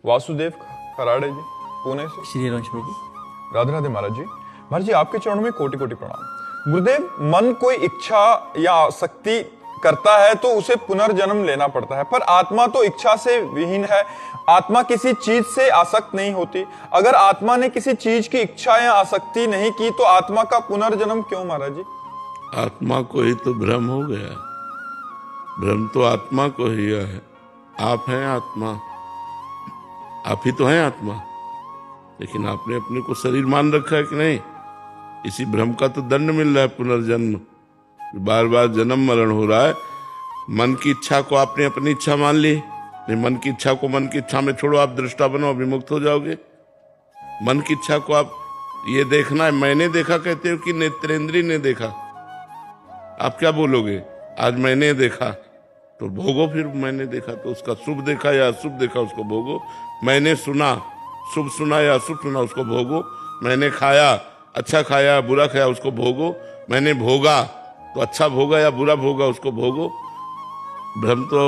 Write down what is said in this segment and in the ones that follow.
वासुदेव खराड़े जी, पुणे से। श्री रंश प्रभु। राधे राधे महाराज जी। महाराज जी, आपके चरणों में कोटि कोटि प्रणाम। गुरुदेव, मन कोई इच्छा या आसक्ति करता है तो उसे पुनर्जन्म लेना पड़ता है, पर आत्मा तो इच्छा से विहीन है। आत्मा किसी चीज से आसक्त नहीं होती। अगर आत्मा ने किसी चीज की इच्छा या आसक्ति नहीं की तो आत्मा का पुनर्जन्म क्यों महाराज जी? आत्मा को ही तो भ्रम हो गया। भ्रम तो आत्मा को ही है। आप हैं आत्मा, आप ही तो हैं आत्मा, लेकिन आपने अपने को शरीर मान रखा है कि नहीं? इसी भ्रम का तो दंड मिल रहा है, पुनर्जन्म। बार बार जन्म मरण हो रहा है। मन की इच्छा को आपने अपनी इच्छा मान ली। नहीं, मन की इच्छा को मन की इच्छा में छोड़ो, आप दृष्टा बनो, अभिमुक्त हो जाओगे। मन की इच्छा को आप ये देखना है, मैंने देखा कहते हो कि नेत्रेंद्रिय ने देखा? आप क्या बोलोगे? आज मैंने देखा तो भोगो, फिर मैंने देखा तो उसका शुभ देखा या अशुभ देखा उसको भोगो। मैंने सुना, शुभ सुना या अशुभ सुना उसको भोगो। मैंने खाया, अच्छा खाया बुरा खाया उसको भोगो। मैंने भोगा तो अच्छा भोगा या बुरा भोगा उसको भोगो। भ्रम तो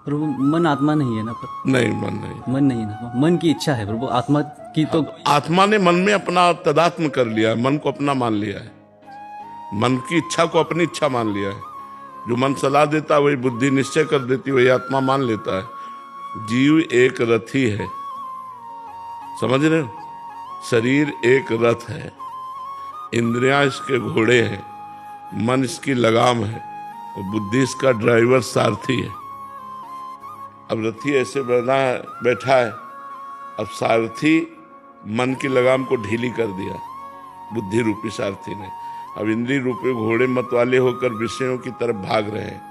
प्रभु मन आत्मा नहीं है ना? पर नहीं, मन नहीं, मन नहीं है ना, मन की इच्छा है प्रभु। आत्मा की तो आत्मा ने मन में अपना तदात्म कर लिया है, मन को अपना मान लिया है। मन की इच्छा को अपनी इच्छा मान लिया है। जो मन सलाह देता है वही बुद्धि निश्चय कर देती, वही आत्मा मान लेता है। जीव एक रथी है, समझ रहे हो? शरीर एक रथ है, इंद्रियां इसके घोड़े हैं, मन इसकी लगाम है और बुद्धि इसका ड्राइवर सारथी है। अब रथी ऐसे बैठा है, अब सारथी मन की लगाम को ढीली कर दिया बुद्धि रूपी सारथी ने। अब इंद्रिय रूपी घोड़े मत वाले होकर विषयों की तरफ भाग रहे हैं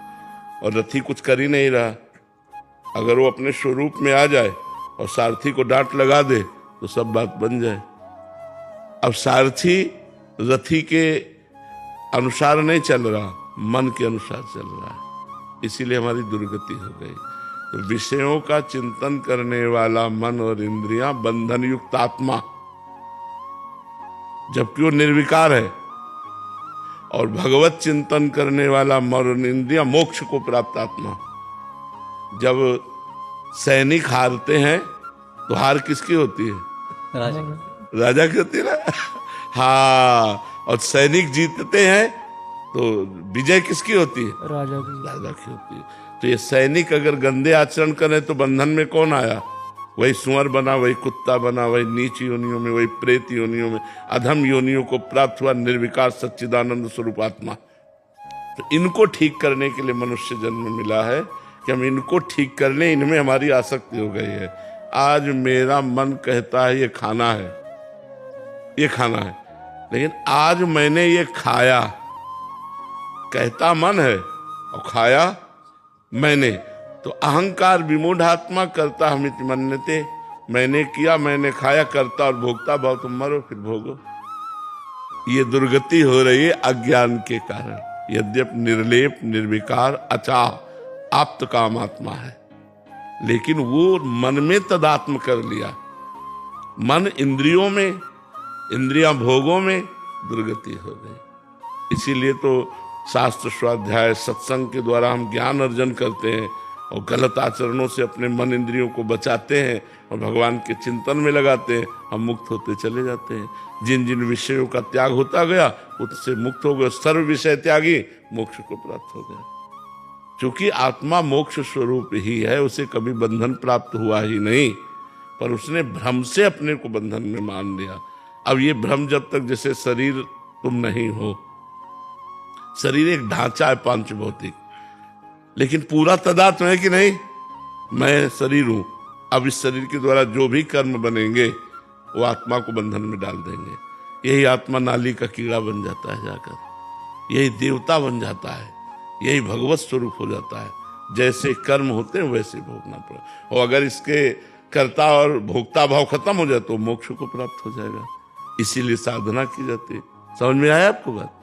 और रथी कुछ कर ही नहीं रहा। अगर वो अपने स्वरूप में आ जाए और सारथी को डांट लगा दे तो सब बात बन जाए। अब सारथी रथी के अनुसार नहीं चल रहा, मन के अनुसार चल रहा है, इसीलिए हमारी दुर्गति हो गई। तो विषयों का चिंतन करने वाला मन और इंद्रियां बंधन युक्त आत्मा, जबकि वो निर्विकार है, और भगवत चिंतन करने वाला मन और इंद्रियां मोक्ष को प्राप्त आत्मा। जब सैनिक हारते हैं तो हार किसकी होती है? राजा की होती है ना। हाँ, और सैनिक जीतते हैं तो विजय किसकी होती है? राजा की होती है। तो ये सैनिक अगर गंदे आचरण करें तो बंधन में कौन आया? वही सुअर बना, वही कुत्ता बना, वही नीच योनियों में, वही प्रेत योनियों में, अधम योनियों को प्राप्त हुआ निर्विकार सच्चिदानंद स्वरूप आत्मा। तो इनको ठीक करने के लिए मनुष्य जन्म मिला है कि हम इनको ठीक कर लें। इनमें हमारी आसक्ति हो गई है। आज मेरा मन कहता है ये खाना है, ये खाना है, लेकिन आज मैंने ये खाया, कहता मन है और खाया मैंने, तो अहंकार विमूढ़ात्मा करता हमिति मन्यते, मैंने किया, मैंने खाया, करता और भोगता भाव, तुम मरो फिर भोगो। ये दुर्गति हो रही है अज्ञान के कारण। यद्यपि निर्लेप निर्विकार अचाह आप्त काम आत्मा है, लेकिन वो मन में तदात्म कर लिया। मन इंद्रियों में, इंद्रियां भोगों में, दुर्गति हो गई। इसीलिए तो शास्त्र स्वाध्याय सत्संग के द्वारा हम ज्ञान अर्जन करते हैं और गलत आचरणों से अपने मन इंद्रियों को बचाते हैं और भगवान के चिंतन में लगाते हैं। हम मुक्त होते चले जाते हैं। जिन जिन विषयों का त्याग होता गया उससे मुक्त हो गए। सर्व विषय त्यागी मोक्ष को प्राप्त हो गया। क्योंकि आत्मा मोक्ष स्वरूप ही है, उसे कभी बंधन प्राप्त हुआ ही नहीं, पर उसने भ्रम से अपने को बंधन में मान लिया। अब ये भ्रम जब तक, जैसे शरीर तुम नहीं हो, शरीर एक ढांचा है पांच भौतिक, लेकिन पूरा तदात्म है कि नहीं? मैं शरीर हूं। अब इस शरीर के द्वारा जो भी कर्म बनेंगे वो आत्मा को बंधन में डाल देंगे। यही आत्मा नाली का कीड़ा बन जाता है जाकर, यही देवता बन जाता है, यही भगवत स्वरूप हो जाता है। जैसे कर्म होते हैं वैसे भोगना पड़े। और अगर इसके कर्ता और भोक्ता भाव खत्म हो जाए तो मोक्ष को प्राप्त हो जाएगा। इसीलिए साधना की जाती है। समझ में आया आपको बात?